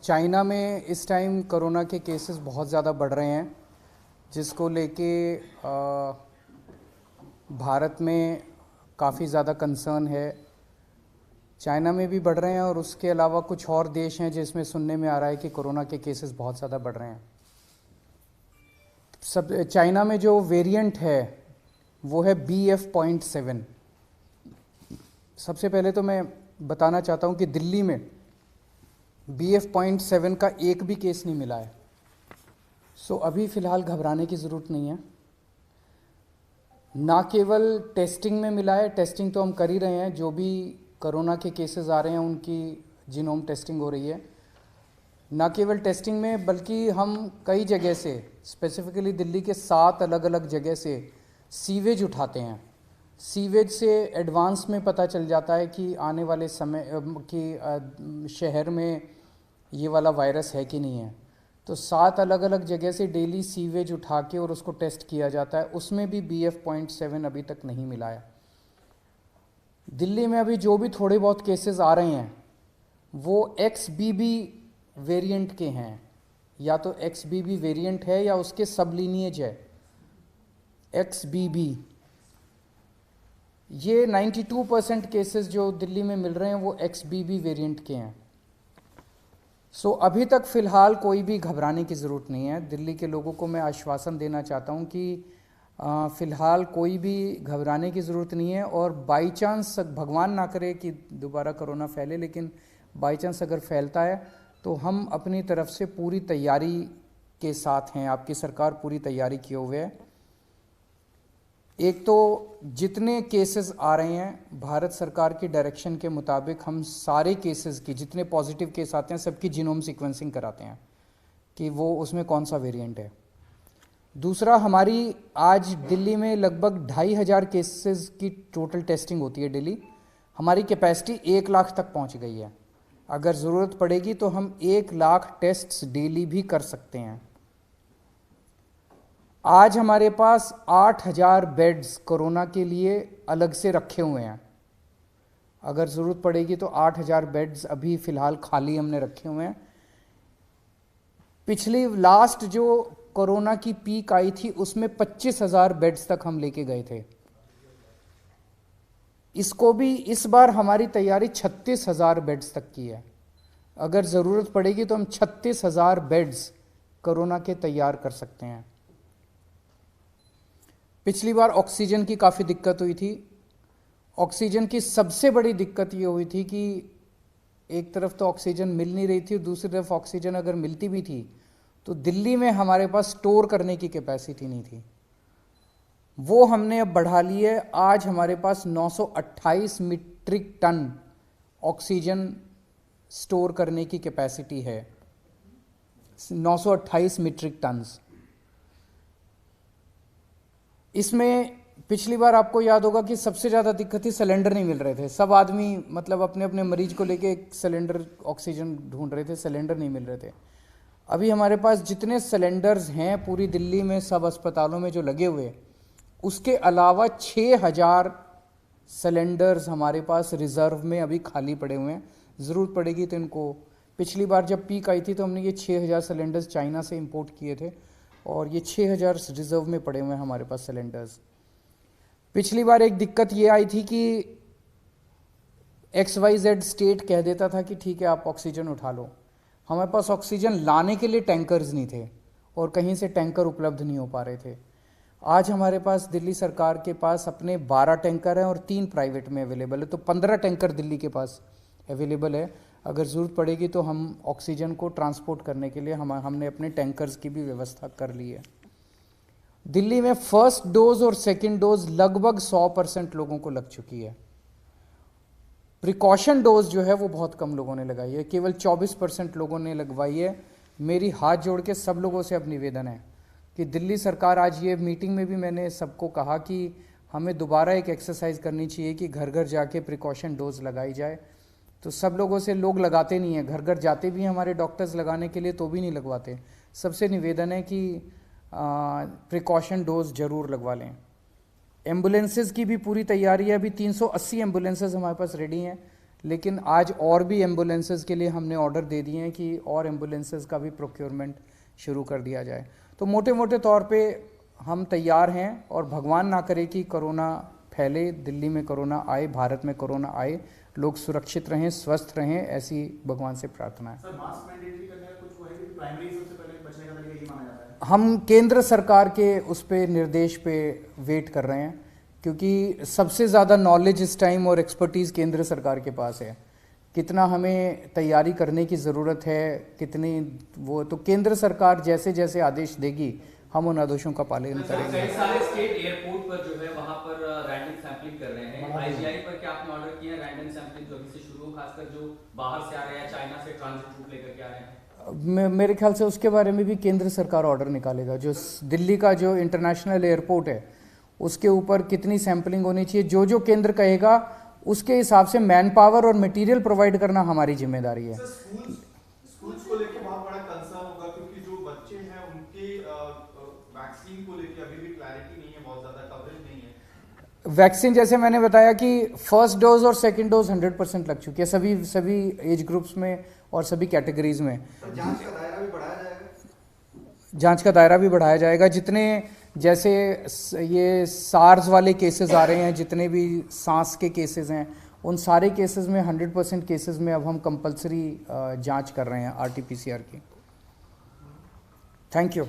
China में इस time corona के केसेस बहुत ज़्यादा बढ़ रहे हैं, जिसको लेके भारत में काफ़ी ज़्यादा कंसर्न है। चाइना में भी बढ़ रहे हैं और उसके अलावा कुछ और देश हैं जिसमें सुनने में आ रहा है कि कोरोना के केसेस बहुत ज़्यादा बढ़ रहे हैं। चाइना में जो वेरिएंट है वो है BF.7। सबसे पहले तो मैं बताना चाहता हूँ कि दिल्ली में BF.7 का एक भी केस नहीं मिला है। अभी फ़िलहाल घबराने की ज़रूरत नहीं है। ना केवल टेस्टिंग में मिला है, टेस्टिंग तो हम कर ही रहे हैं, जो भी कोरोना के केसेस आ रहे हैं उनकी जीनोम टेस्टिंग हो रही है। ना केवल टेस्टिंग में बल्कि हम कई जगह से, स्पेसिफिकली दिल्ली के 7 अलग अलग जगह से सीवेज उठाते हैं। सीवेज से एडवांस में पता चल जाता है कि आने वाले समय कि शहर में ये वाला वायरस है कि नहीं है। तो 7 अलग अलग जगह से डेली सीवेज उठा के और उसको टेस्ट किया जाता है, उसमें भी BF.7 अभी तक नहीं मिला है। दिल्ली में अभी जो भी थोड़े बहुत केसेस आ रहे हैं वो XBB वेरिएंट के हैं, या तो XBB वेरिएंट है या उसके सब लीनिएज है XBB। ये 92% केसेस जो दिल्ली में मिल रहे हैं वो XBB वेरिएंट के हैं। अभी तक फ़िलहाल कोई भी घबराने की ज़रूरत नहीं है। दिल्ली के लोगों को मैं आश्वासन देना चाहता हूँ कि फ़िलहाल कोई भी घबराने की ज़रूरत नहीं है। और बाई चांस, भगवान ना करे कि दोबारा कोरोना फैले, लेकिन बाई चांस अगर फैलता है तो हम अपनी तरफ से पूरी तैयारी के साथ हैं। आपकी सरकार पूरी तैयारी किए हुए है। एक तो जितने केसेस आ रहे हैं, भारत सरकार की डायरेक्शन के मुताबिक हम सारे केसेस की, जितने पॉजिटिव केस आते हैं सबकी जीनोम सीक्वेंसिंग कराते हैं कि वो उसमें कौन सा वेरिएंट है। दूसरा, हमारी आज दिल्ली में लगभग 2500 केसेस की टोटल टेस्टिंग होती है डेली। हमारी कैपेसिटी 1 लाख तक पहुंच गई है। अगर ज़रूरत पड़ेगी तो हम 1 लाख टेस्ट्स डेली भी कर सकते हैं। आज हमारे पास 8000 बेड्स कोरोना के लिए अलग से रखे हुए हैं। अगर ज़रूरत पड़ेगी तो 8000 बेड्स अभी फ़िलहाल खाली हमने रखे हुए हैं। पिछली लास्ट जो कोरोना की पीक आई थी उसमें 25,000 बेड्स तक हम लेके गए थे। इसको भी इस बार हमारी तैयारी 36,000 बेड्स तक की है। अगर ज़रूरत पड़ेगी तो हम 36,000 बेड्स कोरोना के तैयार कर सकते हैं। पिछली बार ऑक्सीजन की काफ़ी दिक्कत हुई थी। ऑक्सीजन की सबसे बड़ी दिक्कत ये हुई थी कि एक तरफ तो ऑक्सीजन मिल नहीं रही थी, दूसरी तरफ ऑक्सीजन अगर मिलती भी थी तो दिल्ली में हमारे पास स्टोर करने की कैपेसिटी नहीं थी। वो हमने अब बढ़ा ली है। आज हमारे पास 928 मीट्रिक टन ऑक्सीजन स्टोर करने की कैपेसिटी है। 928 मीट्रिक टन्स। इसमें पिछली बार आपको याद होगा कि सबसे ज़्यादा दिक्कत थी, सिलेंडर नहीं मिल रहे थे। सब आदमी मतलब अपने अपने मरीज को लेके एक सिलेंडर ऑक्सीजन ढूंढ रहे थे, सिलेंडर नहीं मिल रहे थे। अभी हमारे पास जितने सिलेंडर्स हैं पूरी दिल्ली में सब अस्पतालों में जो लगे हुए, उसके अलावा 6000 सिलेंडर्स हमारे पास रिज़र्व में अभी खाली पड़े हुए हैं। ज़रूरत पड़ेगी तो इनको, पिछली बार जब पीक आई थी तो हमने ये 6000 सिलेंडर्स चाइना से इंपोर्ट किए थे और ये 6000 रिज़र्व में पड़े हुए हैं हमारे पास सिलेंडर्स। पिछली बार एक दिक्कत ये आई थी कि XYZ स्टेट कह देता था कि ठीक है आप ऑक्सीजन उठा लो। हमारे पास ऑक्सीजन लाने के लिए टैंकर्स नहीं थे और कहीं से टैंकर उपलब्ध नहीं हो पा रहे थे। आज हमारे पास दिल्ली सरकार के पास अपने 12 टैंकर हैं और 3 प्राइवेट में अवेलेबल है, तो 15 टैंकर दिल्ली के पास अवेलेबल है। अगर ज़रूरत पड़ेगी तो हम ऑक्सीजन को ट्रांसपोर्ट करने के लिए हमने अपने टैंकर्स की भी व्यवस्था कर ली है। दिल्ली में फर्स्ट डोज और सेकंड डोज लगभग 100% लोगों को लग चुकी है। प्रिकॉशन डोज जो है वो बहुत कम लोगों ने लगाई है, केवल 24% लोगों ने लगवाई है। मेरी हाथ जोड़ के सब लोगों से अब निवेदन है कि दिल्ली सरकार, आज ये मीटिंग में भी मैंने सबको कहा कि हमें दोबारा एक एक्सरसाइज करनी चाहिए कि घर घर जाके प्रिकॉशन डोज लगाई जाए। तो सब लोगों से, लोग लगाते नहीं हैं, घर घर जाते भी हैं हमारे डॉक्टर्स लगाने के लिए तो भी नहीं लगवाते। सबसे निवेदन है कि प्रिकॉशन डोज ज़रूर लगवा लें। एम्बुलेंसेज की भी पूरी तैयारी है। अभी 380 एम्बुलेंसेज हमारे पास रेडी हैं, लेकिन आज और भी एम्बुलेंसेस के लिए हमने ऑर्डर दे दिए हैं कि और एम्बुलेंसेस का भी प्रोक्योरमेंट शुरू कर दिया जाए। तो मोटे मोटे तौर पे हम तैयार हैं और भगवान ना करे कि कोरोना फैले, दिल्ली में कोरोना आए, भारत में कोरोना आए, लोग सुरक्षित रहें, स्वस्थ रहें, ऐसी भगवान से प्रार्थना है। सर मास्क मैंडेटरी करने का कुछ वो है कि प्राइमरी सबसे पहले बचने का तरीका यही माना जाता है? हम केंद्र सरकार के उस पे निर्देश पे वेट कर रहे हैं, क्योंकि सबसे ज़्यादा नॉलेज इस टाइम और एक्सपर्टीज़ केंद्र सरकार के पास है। कितना हमें तैयारी करने की ज़रूरत है, कितनी वो, तो केंद्र सरकार जैसे जैसे आदेश देगी हम उन आदेशों का पालन करेंगे। कई सारे स्टेट एयरपोर्ट पर जो है वहां पर रैंडम सैंपलिंग कर रहे हैं। आईजीआई पर क्या आपने ऑर्डर किया है रैंडम सैंपलिंग जो अभी से शुरू हो, खासकर जो बाहर से आ रहे हैं, चाइना से ट्रांजिट रूट लेकर के आ रहे हैं? मेरे ख्याल से उसके बारे में भी केंद्र सरकार ऑर्डर निकालेगा। जो दिल्ली का जो इंटरनेशनल एयरपोर्ट है उसके ऊपर कितनी सैंपलिंग होनी चाहिए, जो जो केंद्र कहेगा उसके हिसाब से मैन पावर और मटेरियल प्रोवाइड करना हमारी जिम्मेदारी है। सर स्कूल्स को लेकर बहुत बड़ा कंसर्न होगा, क्योंकि जो बच्चे हैं उनके वैक्सीन को लेकर अभी भी क्लैरिटी नहीं है, बहुत ज्यादा कवरेज नहीं है। वैक्सीन जैसे मैंने बताया कि फर्स्ट डोज और सेकंड डोज 100% लग चुकी है सभी एज ग्रुप्स में और सभी कैटेगरीज में। जांच का दायरा भी बढ़ाया जाएगा? जांच का दायरा भी बढ़ाया जाएगा। जितने जैसे ये सार्स वाले केसेस आ रहे हैं, जितने भी सांस के केसेस हैं, उन सारे केसेस में 100% केसेस में अब हम कंपलसरी जांच कर रहे हैं RT-PCR की। Thank you.